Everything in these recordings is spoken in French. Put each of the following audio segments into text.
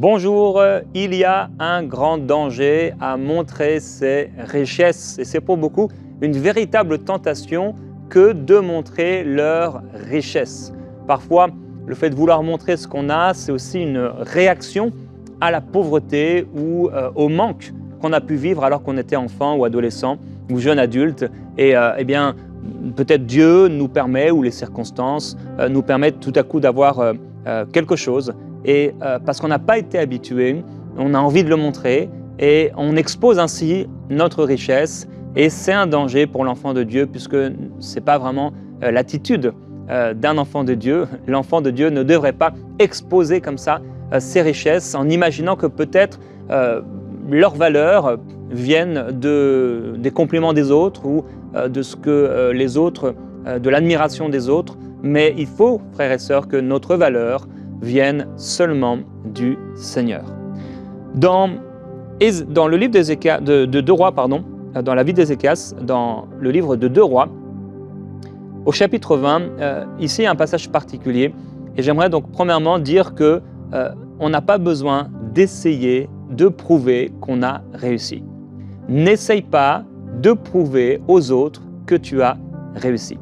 Bonjour, il y a un grand danger à montrer ses richesses et c'est pour beaucoup une véritable tentation que de montrer leurs richesses. Parfois, le fait de vouloir montrer ce qu'on a, c'est aussi une réaction à la pauvreté ou au manque qu'on a pu vivre alors qu'on était enfant ou adolescent ou jeune adulte. Et bien, peut-être Dieu nous permet, ou les circonstances nous permettent tout à coup d'avoir quelque chose. Et parce qu'on n'a pas été habitué, on a envie de le montrer et on expose ainsi notre richesse. Et c'est un danger pour l'enfant de Dieu puisque ce n'est pas vraiment l'attitude d'un enfant de Dieu. L'enfant de Dieu ne devrait pas exposer comme ça ses richesses en imaginant que peut-être leurs valeurs viennent des compliments des autres ou de ce que les autres, de l'admiration des autres. Mais il faut, frères et sœurs, que notre valeur vienne seulement du Seigneur. Dans le livre de 2 Rois, dans la vie d'Ézéchias, dans le livre de 2 Rois, au chapitre 20, ici il y a un passage particulier et j'aimerais donc premièrement dire que on n'a pas besoin d'essayer de prouver qu'on a réussi. N'essaye pas de prouver aux autres que tu as réussi.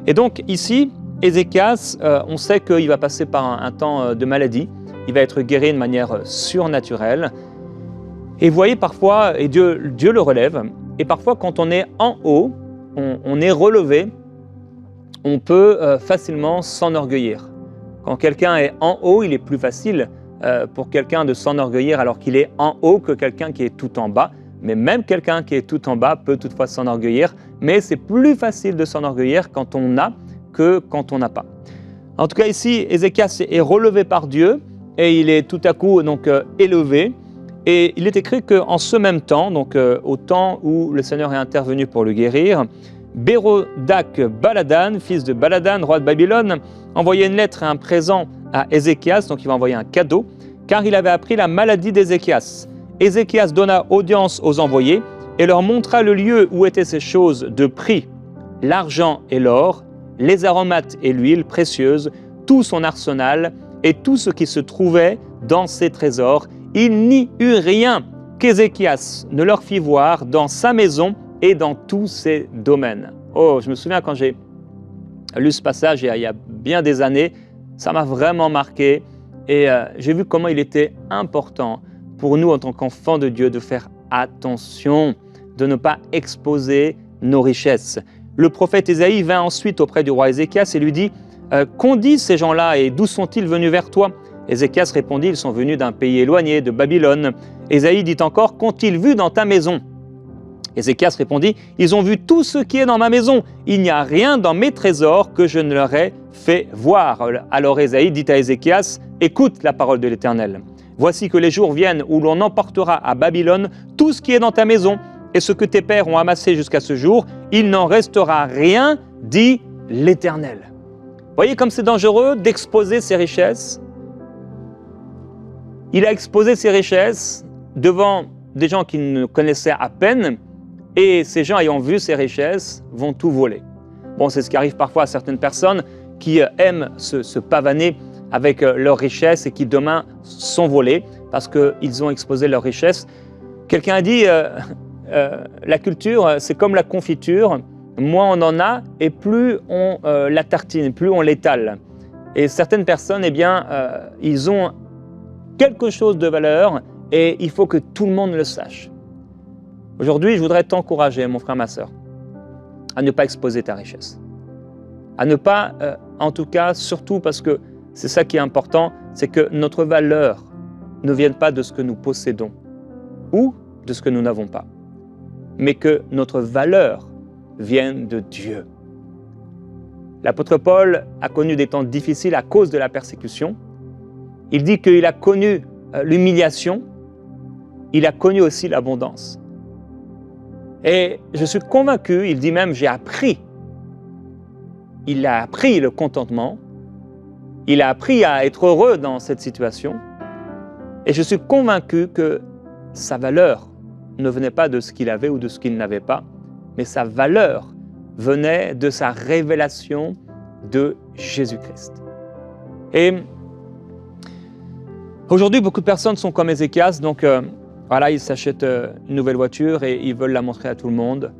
Et donc ici, Ézéchias, on sait qu'il va passer par un temps de maladie, il va être guéri de manière surnaturelle. Et vous voyez parfois, et Dieu le relève, et parfois quand on est en haut, on est relevé, on peut facilement s'enorgueillir. Quand quelqu'un est en haut, il est plus facile pour quelqu'un de s'enorgueillir alors qu'il est en haut que quelqu'un qui est tout en bas. Mais même quelqu'un qui est tout en bas peut toutefois s'enorgueillir, mais c'est plus facile de s'enorgueillir quand on a que quand on n'a pas. En tout cas ici, Ézéchias est relevé par Dieu et il est tout à coup donc élevé. Et il est écrit qu'en ce même temps, donc au temps où le Seigneur est intervenu pour le guérir, Bérodak Baladan, fils de Baladan, roi de Babylone, envoyait une lettre et un présent à Ézéchias, donc il va envoyer un cadeau, car il avait appris la maladie d'Ézéchias. Ézéchias donna audience aux envoyés et leur montra le lieu où étaient ces choses de prix, l'argent et l'or, les aromates et l'huile précieuse, tout son arsenal et tout ce qui se trouvait dans ses trésors. Il n'y eut rien qu'Ézéchias ne leur fit voir dans sa maison et dans tous ses domaines. Oh, je me souviens quand j'ai lu ce passage il y a bien des années, ça m'a vraiment marqué et j'ai vu comment il était important pour nous en tant qu'enfants de Dieu de faire attention, de ne pas exposer nos richesses. Le prophète Ésaïe vint ensuite auprès du roi Ézéchias et lui dit « Qu'ont dit ces gens-là et d'où sont-ils venus vers toi ?» Ézéchias répondit « Ils sont venus d'un pays éloigné, de Babylone. » Ésaïe dit encore « Qu'ont-ils vu dans ta maison ?» Ézéchias répondit « Ils ont vu tout ce qui est dans ma maison. Il n'y a rien dans mes trésors que je ne leur ai fait voir. » Alors Ésaïe dit à Ézéchias « Écoute la parole de l'Éternel. Voici que les jours viennent où l'on emportera à Babylone tout ce qui est dans ta maison et ce que tes pères ont amassé jusqu'à ce jour. Il n'en restera rien, dit l'Éternel. » Voyez comme c'est dangereux d'exposer ses richesses. Il a exposé ses richesses devant des gens qui ne connaissaient à peine et ces gens ayant vu ses richesses vont tout voler. Bon, c'est ce qui arrive parfois à certaines personnes qui aiment se pavaner avec leurs richesses et qui demain sont volées parce qu'ils ont exposé leurs richesses. Quelqu'un a dit la culture, c'est comme la confiture, moins on en a et plus on la tartine, plus on l'étale. Et certaines personnes, eh bien, ils ont quelque chose de valeur et il faut que tout le monde le sache. Aujourd'hui, je voudrais t'encourager, mon frère, ma sœur, à ne pas exposer ta richesse. À ne pas, en tout cas, surtout parce que c'est ça qui est important, c'est que notre valeur ne vienne pas de ce que nous possédons ou de ce que nous n'avons pas, mais que notre valeur vienne de Dieu. L'apôtre Paul a connu des temps difficiles à cause de la persécution. Il dit qu'il a connu l'humiliation, il a connu aussi l'abondance. Et je suis convaincu, il dit même, j'ai appris. Il a appris le contentement, il a appris à être heureux dans cette situation. Et je suis convaincu que sa valeur ne venait pas de ce qu'il avait ou de ce qu'il n'avait pas, mais sa valeur venait de sa révélation de Jésus-Christ. Et Aujourd'hui, beaucoup de personnes sont comme Ézéchias, donc voilà, ils s'achètent une nouvelle voiture et ils veulent la montrer à tout le monde.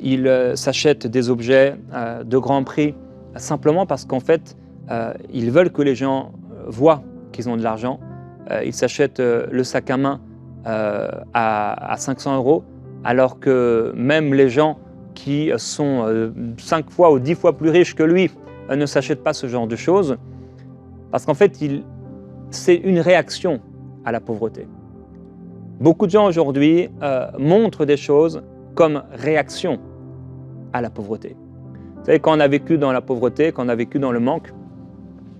Ils s'achètent des objets de grand prix simplement parce qu'en fait, ils veulent que les gens voient qu'ils ont de l'argent. Ils s'achètent le sac à main à 500 € alors que même les gens qui sont 5 fois ou 10 fois plus riches que lui ne s'achètent pas ce genre de choses parce qu'en fait, c'est une réaction à la pauvreté. Beaucoup de gens aujourd'hui montrent des choses comme réaction à la pauvreté. Vous savez, quand on a vécu dans la pauvreté, quand on a vécu dans le manque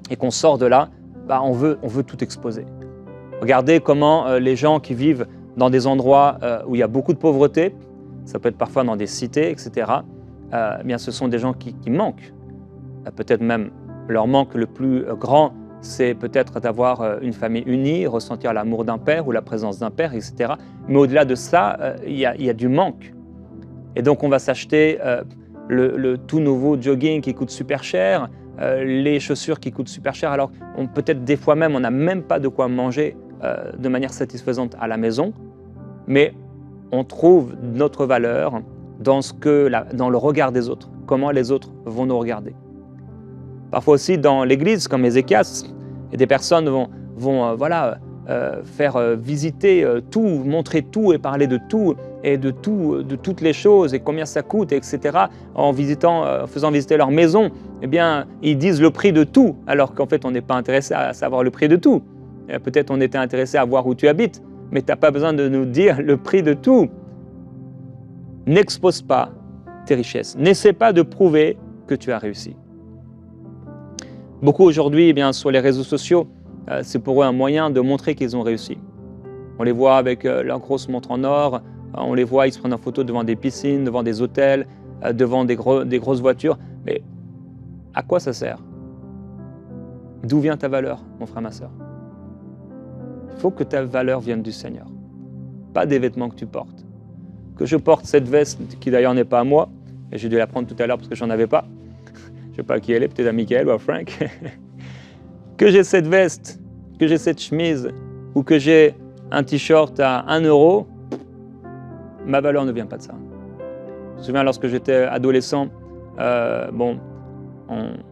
et qu'on sort de là, on veut tout exposer. Regardez comment les gens qui vivent dans des endroits où il y a beaucoup de pauvreté, ça peut être parfois dans des cités, etc., bien, ce sont des gens qui manquent. Peut-être même leur manque le plus grand, c'est peut-être d'avoir une famille unie, ressentir l'amour d'un père ou la présence d'un père, etc. Mais au-delà de ça, il y a du manque. Et donc on va s'acheter le tout nouveau jogging qui coûte super cher, les chaussures qui coûtent super cher, alors peut-être des fois même on n'a même pas de quoi manger de manière satisfaisante à la maison, mais on trouve notre valeur dans le regard des autres, comment les autres vont nous regarder. Parfois aussi dans l'église, comme Ézéchias, et des personnes vont faire visiter tout, montrer tout et parler de tout et de toutes les choses et combien ça coûte, etc. En faisant visiter leur maison, eh bien, ils disent le prix de tout, alors qu'en fait, on n'est pas intéressé à savoir le prix de tout. Peut-être on était intéressé à voir où tu habites, mais tu n'as pas besoin de nous dire le prix de tout. N'expose pas tes richesses. N'essaie pas de prouver que tu as réussi. Beaucoup aujourd'hui, eh bien, sur les réseaux sociaux, c'est pour eux un moyen de montrer qu'ils ont réussi. On les voit avec leur grosse montre en or, on les voit, ils se prennent en photo devant des piscines, devant des hôtels, devant des grosses voitures. Mais à quoi ça sert? D'où vient ta valeur, mon frère, ma sœur? Il faut que ta valeur vienne du Seigneur, pas des vêtements que tu portes. Que je porte cette veste, qui d'ailleurs n'est pas à moi, et j'ai dû la prendre tout à l'heure parce que j'en avais pas. Je ne sais pas qui elle est, peut-être à Michael ou à Frank. Que j'ai cette veste, que j'ai cette chemise, ou que j'ai un t-shirt à 1 €, ma valeur ne vient pas de ça. Je me souviens lorsque j'étais adolescent, on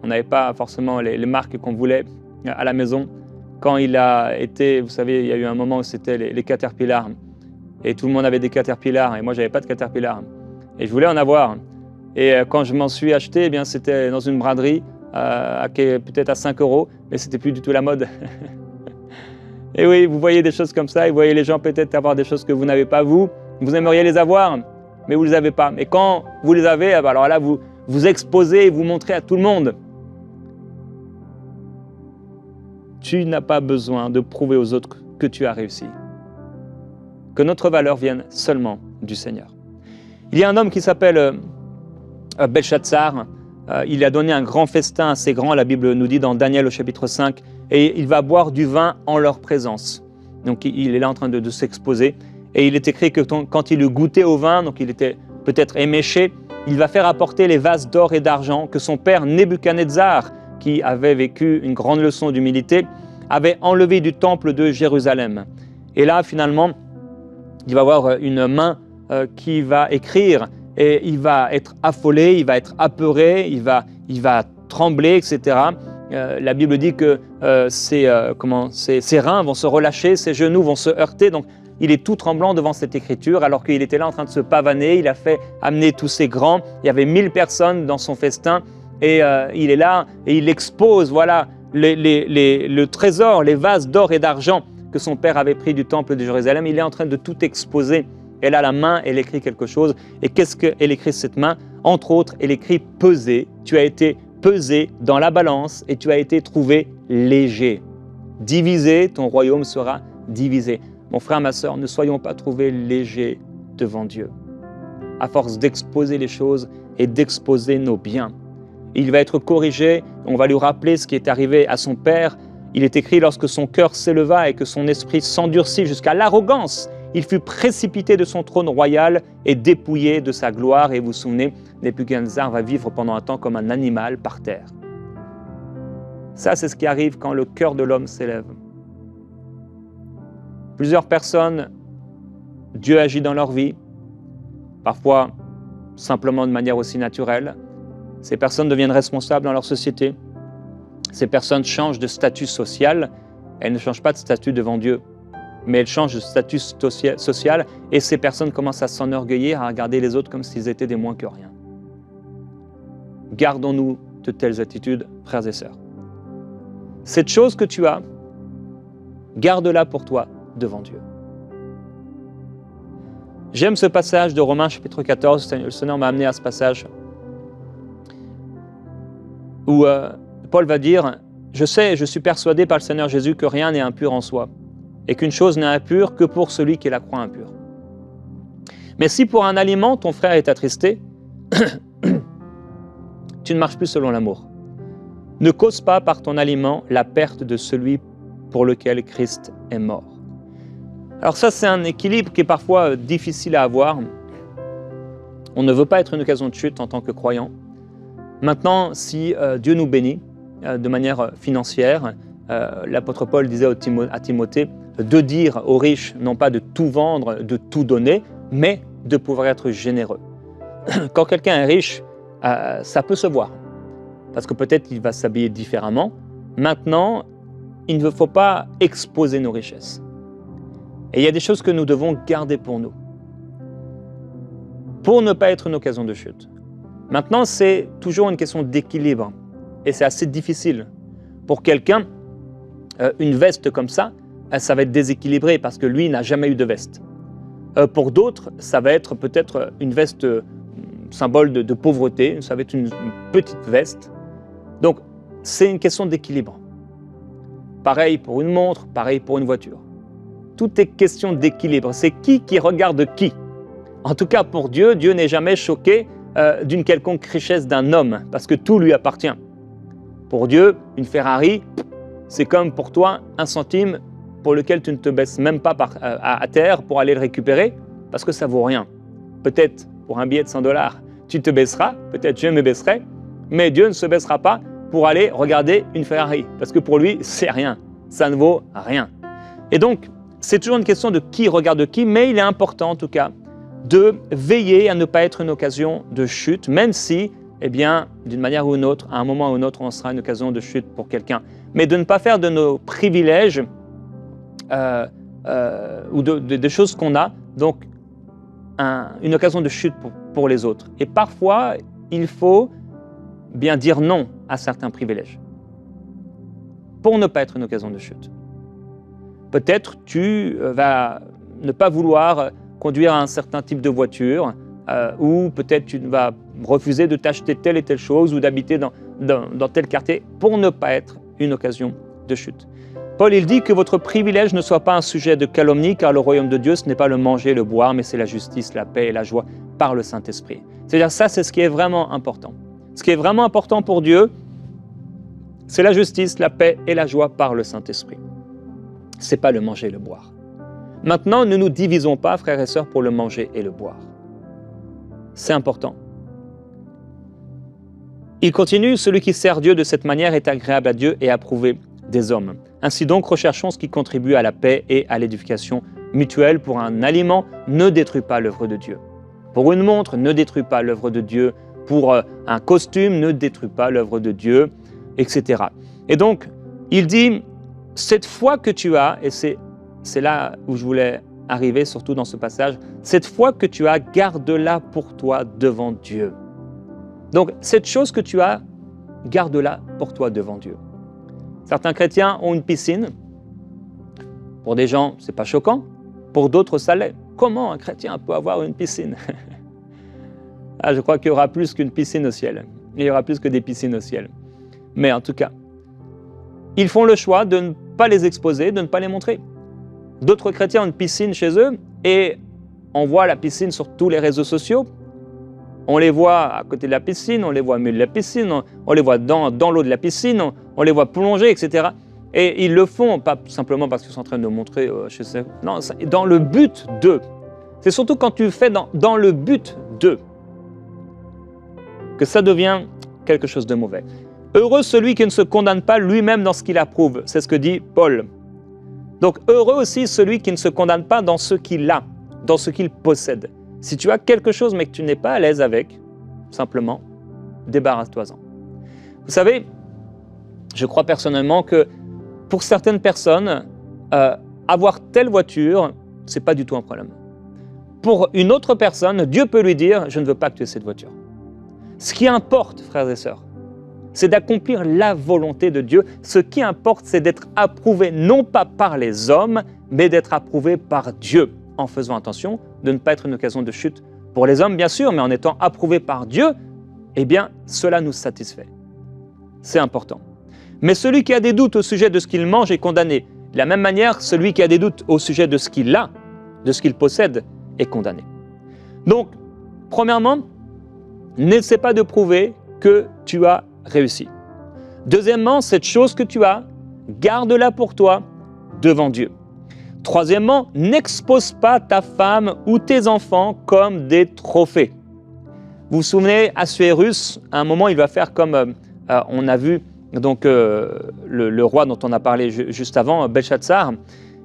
n'avait pas forcément les marques qu'on voulait à la maison. Quand il a été, vous savez, il y a eu un moment où c'était les Caterpillar, et tout le monde avait des Caterpillar, et moi j'avais pas de Caterpillar, et je voulais en avoir. Et quand je m'en suis acheté, eh bien, c'était dans une braderie, peut-être à 5 €, mais c'était plus du tout la mode. Et oui, vous voyez des choses comme ça, et vous voyez les gens peut-être avoir des choses que vous n'avez pas vous aimeriez les avoir, mais vous ne les avez pas. Et quand vous les avez, alors là, vous exposez et vous montrez à tout le monde. Tu n'as pas besoin de prouver aux autres que tu as réussi. Que notre valeur vienne seulement du Seigneur. Il y a un homme qui s'appelle Belshazzar. Il a donné un grand festin assez grand, la Bible nous dit dans Daniel au chapitre 5, et il va boire du vin en leur présence. Donc il est là en train de s'exposer. Et il est écrit que quand il eut goûté au vin, donc il était peut-être éméché, il va faire apporter les vases d'or et d'argent que son père Nebuchadnezzar, qui avait vécu une grande leçon d'humilité, avait enlevé du temple de Jérusalem. Et là, finalement, il va avoir une main qui va écrire, et il va être affolé, il va être apeuré, il va trembler, etc. La Bible dit que ses reins vont se relâcher, ses genoux vont se heurter. Donc, il est tout tremblant devant cette écriture, alors qu'il était là en train de se pavaner. Il a fait amener tous ces grands. Il y avait 1000 personnes dans son festin. Et il est là et il expose le trésor, les vases d'or et d'argent que son père avait pris du temple de Jérusalem. Il est en train de tout exposer. Elle a la main, elle écrit quelque chose. Et qu'est-ce qu'elle écrit cette main? Entre autres, elle écrit « pesé ». Tu as été pesé dans la balance et tu as été trouvé léger. Divisé, ton royaume sera divisé. Mon frère, ma sœur, ne soyons pas trouvés légers devant Dieu. À force d'exposer les choses et d'exposer nos biens. Il va être corrigé, on va lui rappeler ce qui est arrivé à son père. Il est écrit, lorsque son cœur s'éleva et que son esprit s'endurcit jusqu'à l'arrogance, il fut précipité de son trône royal et dépouillé de sa gloire. Et vous vous souvenez, Nebuchadnezzar va vivre pendant un temps comme un animal par terre. Ça, c'est ce qui arrive quand le cœur de l'homme s'élève. Plusieurs personnes, Dieu agit dans leur vie, parfois simplement de manière aussi naturelle. Ces personnes deviennent responsables dans leur société. Ces personnes changent de statut social. Elles ne changent pas de statut devant Dieu, mais elles changent de statut social et ces personnes commencent à s'enorgueillir, à regarder les autres comme s'ils étaient des moins que rien. Gardons-nous de telles attitudes, frères et sœurs. Cette chose que tu as, garde-la pour toi devant Dieu. J'aime ce passage de Romains chapitre 14, le Seigneur m'a amené à ce passage où Paul va dire « Je sais, je suis persuadé par le Seigneur Jésus que rien n'est impur en soi, et qu'une chose n'est impure que pour celui qui la croit impure. Mais si pour un aliment ton frère est attristé, tu ne marches plus selon l'amour. Ne cause pas par ton aliment la perte de celui pour lequel Christ est mort. » Alors ça, c'est un équilibre qui est parfois difficile à avoir. On ne veut pas être une occasion de chute en tant que croyant. Maintenant, si Dieu nous bénit de manière financière, l'apôtre Paul disait à Timothée de dire aux riches, non pas de tout vendre, de tout donner, mais de pouvoir être généreux. Quand quelqu'un est riche, ça peut se voir, parce que peut-être il va s'habiller différemment. Maintenant, il ne faut pas exposer nos richesses. Et il y a des choses que nous devons garder pour nous, pour ne pas être une occasion de chute. Maintenant, c'est toujours une question d'équilibre, et c'est assez difficile. Pour quelqu'un, une veste comme ça va être déséquilibré parce que lui n'a jamais eu de veste. Pour d'autres, ça va être peut-être une veste symbole de pauvreté, ça va être une petite veste. Donc, c'est une question d'équilibre. Pareil pour une montre, pareil pour une voiture. Tout est question d'équilibre. C'est qui regarde qui. En tout cas, pour Dieu, Dieu n'est jamais choqué d'une quelconque richesse d'un homme, parce que tout lui appartient. Pour Dieu, une Ferrari, c'est comme pour toi un centime pour lequel tu ne te baisses même pas à terre pour aller le récupérer, parce que ça vaut rien. Peut-être pour un billet de 100 $, tu te baisseras, peut-être je me baisserai, mais Dieu ne se baissera pas pour aller regarder une Ferrari, parce que pour lui, c'est rien, ça ne vaut rien. Et donc, c'est toujours une question de qui regarde qui, mais il est important en tout cas de veiller à ne pas être une occasion de chute, même si, eh bien, d'une manière ou d'une autre, à un moment ou une autre, on sera une occasion de chute pour quelqu'un. Mais de ne pas faire de nos privilèges ou des choses qu'on a, donc une occasion de chute pour les autres. Et parfois, il faut bien dire non à certains privilèges pour ne pas être une occasion de chute. Peut-être tu vas ne pas vouloir conduire un certain type de voiture ou peut-être tu vas refuser de t'acheter telle et telle chose ou d'habiter dans tel quartier pour ne pas être une occasion de chute. Paul, il dit que votre privilège ne soit pas un sujet de calomnie, car le royaume de Dieu, ce n'est pas le manger, le boire, mais c'est la justice, la paix et la joie par le Saint-Esprit. C'est-à-dire ça, c'est ce qui est vraiment important. Ce qui est vraiment important pour Dieu, c'est la justice, la paix et la joie par le Saint-Esprit. Ce n'est pas le manger et le boire. Maintenant, ne nous divisons pas, frères et sœurs, pour le manger et le boire. C'est important. Il continue, celui qui sert Dieu de cette manière est agréable à Dieu et approuvé des hommes. Ainsi donc, recherchons ce qui contribue à la paix et à l'édification mutuelle. Pour un aliment, ne détruis pas l'œuvre de Dieu. Pour une montre, ne détruis pas l'œuvre de Dieu. Pour un costume, ne détruis pas l'œuvre de Dieu, etc. Et donc, il dit, cette foi que tu as, et c'est là où je voulais arriver, surtout dans ce passage, cette foi que tu as, garde-la pour toi devant Dieu. Donc, cette chose que tu as, garde-la pour toi devant Dieu. Certains chrétiens ont une piscine. Pour des gens, ce n'est pas choquant. Pour d'autres, ça l'est. Comment un chrétien peut avoir une piscine? Je crois qu'il y aura plus qu'une piscine au ciel. Il y aura plus que des piscines au ciel. Mais en tout cas, ils font le choix de ne pas les exposer, de ne pas les montrer. D'autres chrétiens ont une piscine chez eux et on voit la piscine sur tous les réseaux sociaux. On les voit à côté de la piscine, on les voit au milieu de la piscine, on les voit dans l'eau de la piscine, on les voit plonger, etc. Et ils le font, pas simplement parce qu'ils sont en train de montrer chez eux. Non, dans le but d'eux. C'est surtout quand tu le fais dans le but d'eux que ça devient quelque chose de mauvais. Heureux celui qui ne se condamne pas lui-même dans ce qu'il approuve. C'est ce que dit Paul. Donc heureux aussi celui qui ne se condamne pas dans ce qu'il a, dans ce qu'il possède. Si tu as quelque chose mais que tu n'es pas à l'aise avec, simplement, débarrasse-toi-en. Vous savez, je crois personnellement que pour certaines personnes, avoir telle voiture, ce n'est pas du tout un problème. Pour une autre personne, Dieu peut lui dire « je ne veux pas que tu aies cette voiture ». Ce qui importe, frères et sœurs, c'est d'accomplir la volonté de Dieu. Ce qui importe, c'est d'être approuvé non pas par les hommes, mais d'être approuvé par Dieu, en faisant attention de ne pas être une occasion de chute pour les hommes, bien sûr, mais en étant approuvé par Dieu, eh bien, cela nous satisfait. C'est important. Mais celui qui a des doutes au sujet de ce qu'il mange est condamné. De la même manière, celui qui a des doutes au sujet de ce qu'il a, de ce qu'il possède, est condamné. Donc, premièrement, n'essaie pas de prouver que tu as réussi. Deuxièmement, cette chose que tu as, garde-la pour toi devant Dieu. Troisièmement, n'expose pas ta femme ou tes enfants comme des trophées. Vous vous souvenez, Assuérus, à un moment, il va faire comme on a vu donc, le roi dont on a parlé juste avant, Belshazzar,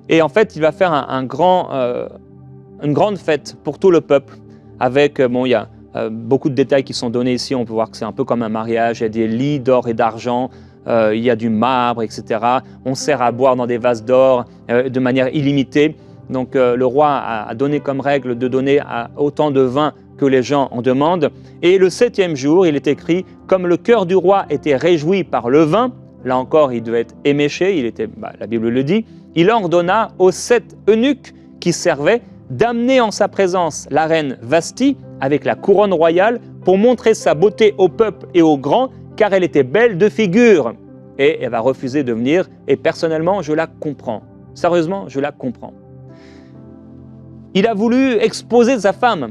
et en fait, il va faire une grande fête pour tout le peuple, avec, il y a beaucoup de détails qui sont donnés ici, on peut voir que c'est un peu comme un mariage, il y a des lits d'or et d'argent, il y a du marbre, etc. On sert à boire dans des vases d'or de manière illimitée. Donc le roi a donné comme règle de donner autant de vin que les gens en demandent. Et le 7e jour, il est écrit, comme le cœur du roi était réjoui par le vin, là encore il devait être éméché, la Bible le dit, il ordonna aux 7 eunuques qui servaient d'amener en sa présence la reine Vasthi avec la couronne royale pour montrer sa beauté au peuple et aux grands, car elle était belle de figure. Et elle va refuser de venir, et personnellement, je la comprends. Sérieusement, je la comprends. Il a voulu exposer sa femme.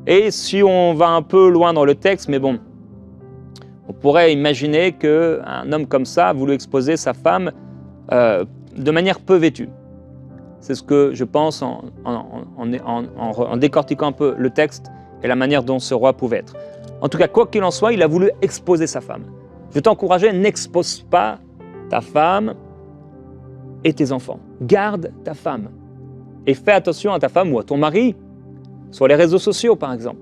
Et si on va un peu loin dans le texte, mais bon, on pourrait imaginer qu'un homme comme ça a voulu exposer sa femme de manière peu vêtue. C'est ce que je pense en décortiquant un peu le texte et la manière dont ce roi pouvait être. En tout cas, quoi qu'il en soit, il a voulu exposer sa femme. Je t'encourageais, n'expose pas ta femme et tes enfants. Garde ta femme. Et fais attention à ta femme ou à ton mari, sur les réseaux sociaux par exemple.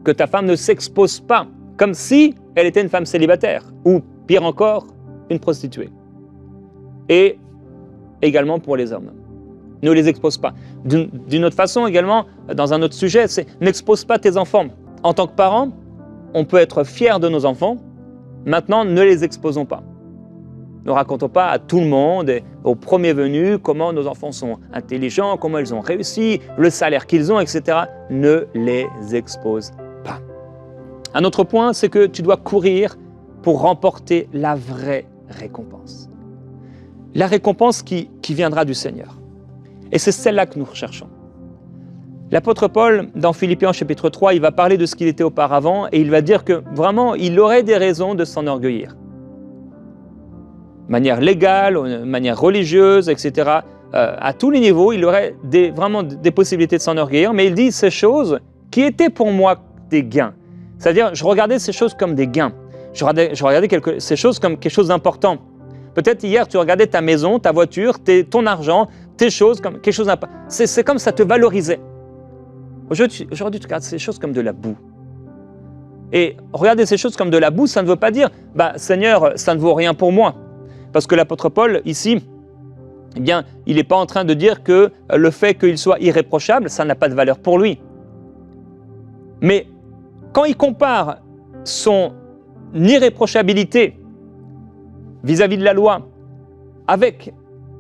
Que ta femme ne s'expose pas, comme si elle était une femme célibataire, ou pire encore, une prostituée. Et également pour les hommes. Ne les expose pas. D'une autre façon également, dans un autre sujet, c'est n'expose pas tes enfants. En tant que parents, on peut être fiers de nos enfants. Maintenant, ne les exposons pas. Ne racontons pas à tout le monde, aux premiers venus, comment nos enfants sont intelligents, comment ils ont réussi, le salaire qu'ils ont, etc. Ne les expose pas. Un autre point, c'est que tu dois courir pour remporter la vraie récompense. La récompense qui viendra du Seigneur. Et c'est celle-là que nous recherchons. L'apôtre Paul, dans Philippiens chapitre 3, il va parler de ce qu'il était auparavant et il va dire que vraiment, il aurait des raisons de s'enorgueillir. De manière légale, de manière religieuse, etc. À tous les niveaux, il aurait vraiment des possibilités de s'enorgueillir, mais il dit ces choses qui étaient pour moi des gains. C'est-à-dire, je regardais ces choses comme des gains. Je regardais ces choses comme quelque chose d'important. Peut-être hier, tu regardais ta maison, ta voiture, ton argent, tes choses comme quelque chose d'important. C'est comme ça te valorisait. Aujourd'hui, tu regardes ces choses comme de la boue. Et regarder ces choses comme de la boue, ça ne veut pas dire « Seigneur, ça ne vaut rien pour moi ». Parce que l'apôtre Paul, ici, eh bien, il n'est pas en train de dire que le fait qu'il soit irréprochable, ça n'a pas de valeur pour lui. Mais quand il compare son irréprochabilité vis-à-vis de la loi avec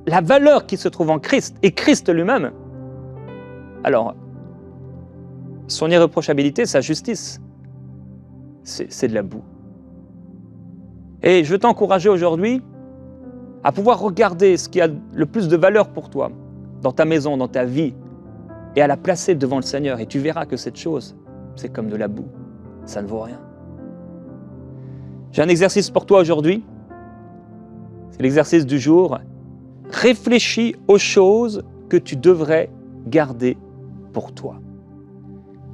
la valeur qui se trouve en Christ et Christ lui-même, alors son irréprochabilité, sa justice, c'est de la boue. Et je veux t'encourager aujourd'hui à pouvoir regarder ce qui a le plus de valeur pour toi dans ta maison, dans ta vie, et à la placer devant le Seigneur. Et tu verras que cette chose, c'est comme de la boue. Ça ne vaut rien. J'ai un exercice pour toi aujourd'hui. C'est l'exercice du jour. Réfléchis aux choses que tu devrais garder pour toi.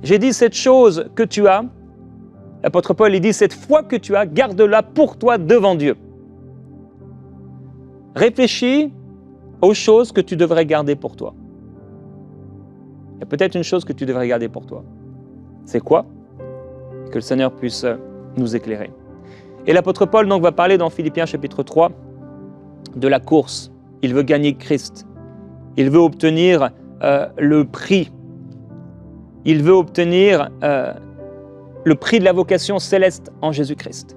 J'ai dit cette chose que tu as, l'apôtre Paul il dit cette foi que tu as, garde-la pour toi devant Dieu. Réfléchis aux choses que tu devrais garder pour toi. Il y a peut-être une chose que tu devrais garder pour toi. C'est quoi? Que le Seigneur puisse nous éclairer. Et l'apôtre Paul donc va parler dans Philippiens chapitre 3 de la course. Il veut gagner Christ. Il veut obtenir le prix. Il veut obtenir le prix de la vocation céleste en Jésus-Christ.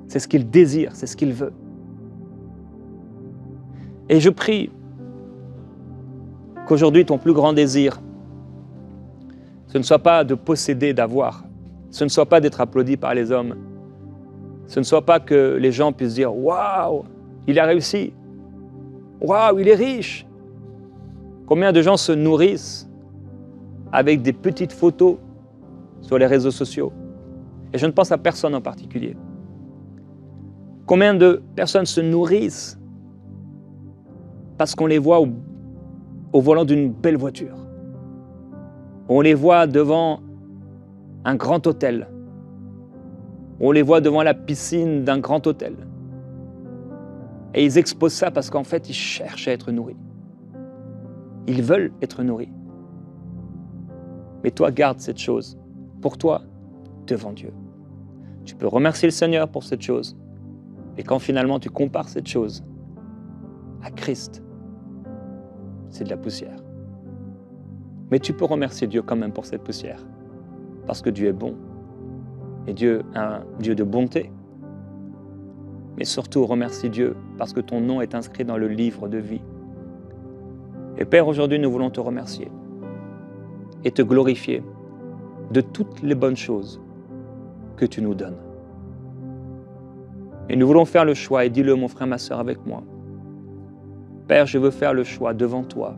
C'est ce qu'il désire, c'est ce qu'il veut. Et je prie qu'aujourd'hui ton plus grand désir, ce ne soit pas de posséder, d'avoir, ce ne soit pas d'être applaudi par les hommes, ce ne soit pas que les gens puissent dire « Waouh, il a réussi !»« Waouh, il est riche !» Combien de gens se nourrissent avec des petites photos sur les réseaux sociaux? Et je ne pense à personne en particulier. Combien de personnes se nourrissent parce qu'on les voit au volant d'une belle voiture? On les voit devant un grand hôtel. On les voit devant la piscine d'un grand hôtel. Et ils exposent ça parce qu'en fait, ils cherchent à être nourris. Ils veulent être nourris. Mais toi, garde cette chose pour toi devant Dieu. Tu peux remercier le Seigneur pour cette chose. Et quand finalement tu compares cette chose à Christ, c'est de la poussière. Mais tu peux remercier Dieu quand même pour cette poussière. Parce que Dieu est bon. Et Dieu est un Dieu de bonté. Mais surtout, remercie Dieu parce que ton nom est inscrit dans le livre de vie. Et Père, aujourd'hui, nous voulons te remercier et te glorifier de toutes les bonnes choses que tu nous donnes. Et nous voulons faire le choix, et dis-le mon frère, ma sœur, avec moi. Père, je veux faire le choix devant toi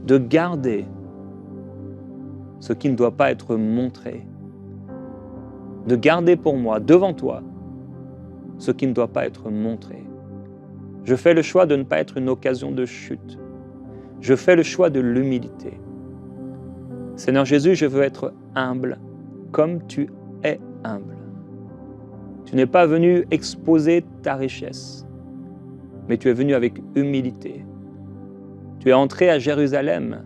de garder ce qui ne doit pas être montré, de garder pour moi, devant toi, ce qui ne doit pas être montré. Je fais le choix de ne pas être une occasion de chute. Je fais le choix de l'humilité. Seigneur Jésus, je veux être humble comme tu es humble. Tu n'es pas venu exposer ta richesse, mais tu es venu avec humilité. Tu es entré à Jérusalem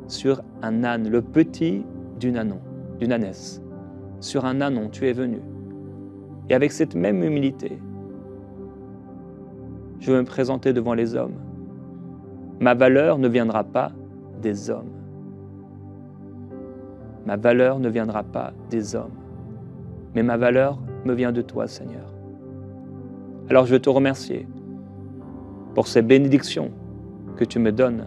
sur un âne, le petit d'une ânesse. Sur un ânon, tu es venu. Et avec cette même humilité, je veux me présenter devant les hommes. Ma valeur ne viendra pas des hommes. Ma valeur ne viendra pas des hommes. Mais ma valeur me vient de toi, Seigneur. Alors je veux te remercier pour ces bénédictions que tu me donnes.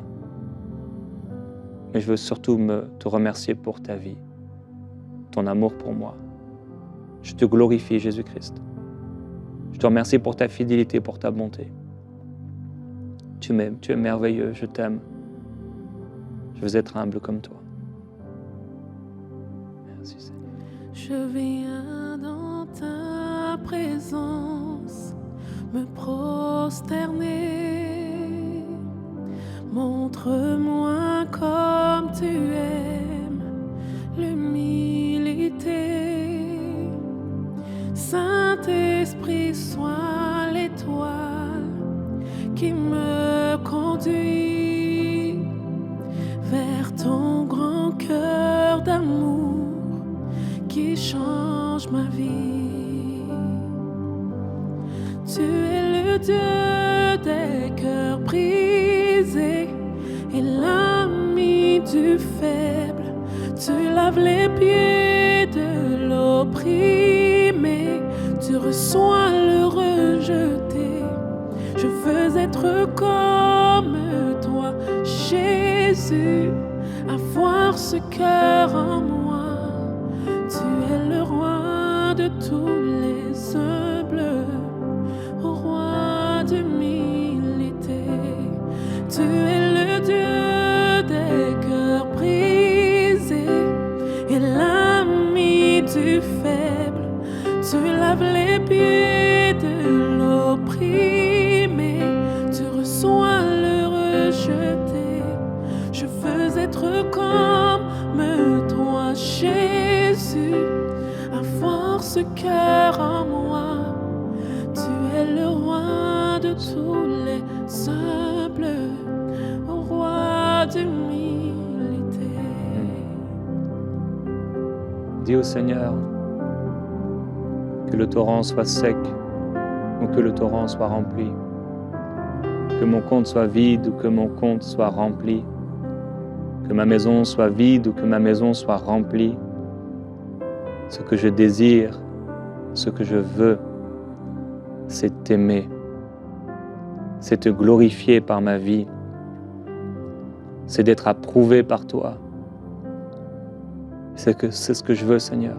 Mais je veux surtout te remercier pour ta vie, ton amour pour moi. Je te glorifie, Jésus-Christ. Je te remercie pour ta fidélité, pour ta bonté. Tu m'aimes, tu es merveilleux, je t'aime. Je veux être humble comme toi. Merci, Seigneur. Je viens dans ta présence me prosterner. Montre-moi comme tu aimes l'humilité. Saint-Esprit, sois l'étoile qui me conduit vers ton grand cœur d'amour qui change ma vie. Tu es le Dieu des cœurs brisés et l'ami du faible. Tu laves les pieds de l'opprimé. Tu reçois le rejeté. Je veux être comme toi, Jésus, avoir ce cœur en moi. Tu es le roi de tous les humbles, au roi d'humilité. Tu es le Dieu des cœurs brisés et l'ami du faible. Tu laves les pieds de l'opprimé. Tu reçois le rejeté. Je veux être comme toi, Jésus, avoir ce cœur en moi. Tu es le roi de tous les simples, roi d'humilité. Dis au Seigneur que le torrent soit sec ou que le torrent soit rempli, que mon compte soit vide ou que mon compte soit rempli, que ma maison soit vide ou que ma maison soit remplie. Ce que je désire, ce que je veux, c'est t'aimer, c'est te glorifier par ma vie, c'est d'être approuvé par toi. C'est ce que je veux, Seigneur.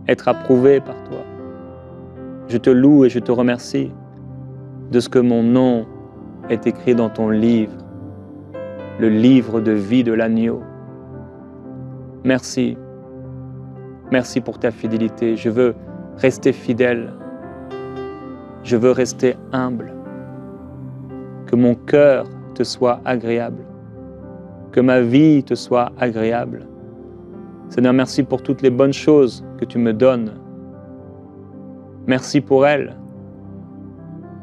Être approuvé par toi. Je te loue et je te remercie de ce que mon nom est écrit dans ton livre, le livre de vie de l'agneau. Merci. Merci pour ta fidélité. Je veux rester fidèle. Je veux rester humble. Que mon cœur te soit agréable. Que ma vie te soit agréable. Seigneur, merci pour toutes les bonnes choses que tu me donnes. Merci pour elles,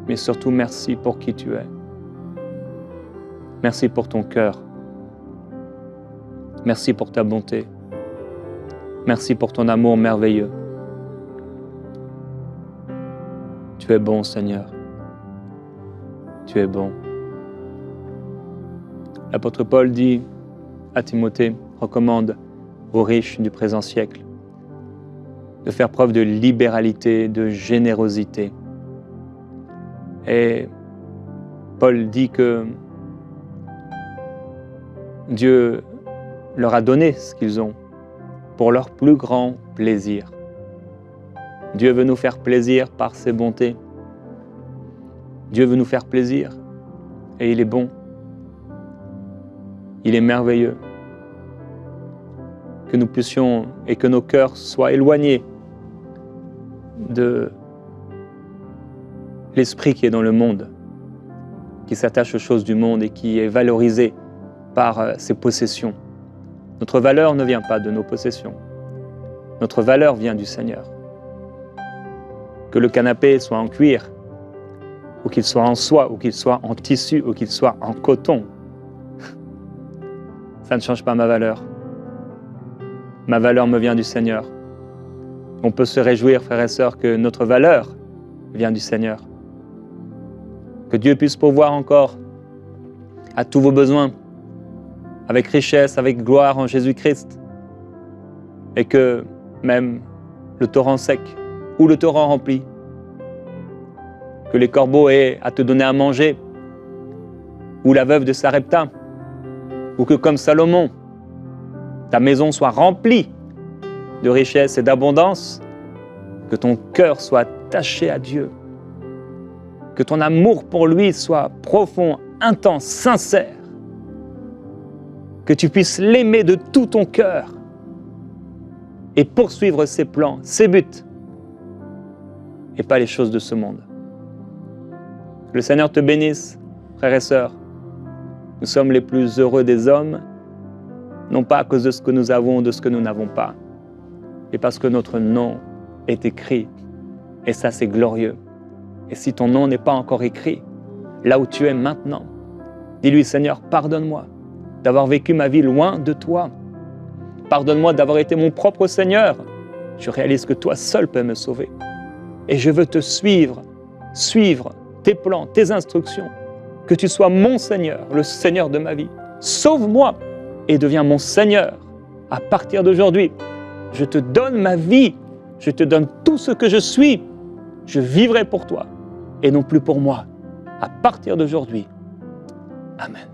mais surtout merci pour qui tu es. Merci pour ton cœur. Merci pour ta bonté. Merci pour ton amour merveilleux. Tu es bon, Seigneur. Tu es bon. L'apôtre Paul dit à Timothée, recommande aux riches du présent siècle de faire preuve de libéralité, de générosité. Et Paul dit que Dieu leur a donné ce qu'ils ont pour leur plus grand plaisir. Dieu veut nous faire plaisir par ses bontés. Dieu veut nous faire plaisir et il est bon. Il est merveilleux. Que nous puissions et que nos cœurs soient éloignés de l'esprit qui est dans le monde, qui s'attache aux choses du monde et qui est valorisé par ses possessions. Notre valeur ne vient pas de nos possessions. Notre valeur vient du Seigneur. Que le canapé soit en cuir, ou qu'il soit en soie, ou qu'il soit en tissu, ou qu'il soit en coton, ça ne change pas ma valeur. Ma valeur me vient du Seigneur. On peut se réjouir, frères et sœurs, que notre valeur vient du Seigneur. Que Dieu puisse pourvoir encore à tous vos besoins, avec richesse, avec gloire en Jésus-Christ. Et que même le torrent sec ou le torrent rempli, que les corbeaux aient à te donner à manger, ou la veuve de Sarepta, ou que comme Salomon, ta maison soit remplie de richesse et d'abondance, que ton cœur soit attaché à Dieu, que ton amour pour lui soit profond, intense, sincère, que tu puisses l'aimer de tout ton cœur et poursuivre ses plans, ses buts, et pas les choses de ce monde. Que le Seigneur te bénisse, frères et sœurs. Nous sommes les plus heureux des hommes, non pas à cause de ce que nous avons ou de ce que nous n'avons pas, mais parce que notre nom est écrit. Et ça, c'est glorieux. Et si ton nom n'est pas encore écrit, là où tu es maintenant, dis-lui, Seigneur, pardonne-moi d'avoir vécu ma vie loin de toi. Pardonne-moi d'avoir été mon propre Seigneur. Je réalise que toi seul peux me sauver. Et je veux te suivre tes plans, tes instructions. Que tu sois mon Seigneur, le Seigneur de ma vie. Sauve-moi et deviens mon Seigneur. À partir d'aujourd'hui, je te donne ma vie. Je te donne tout ce que je suis. Je vivrai pour toi et non plus pour moi. À partir d'aujourd'hui. Amen.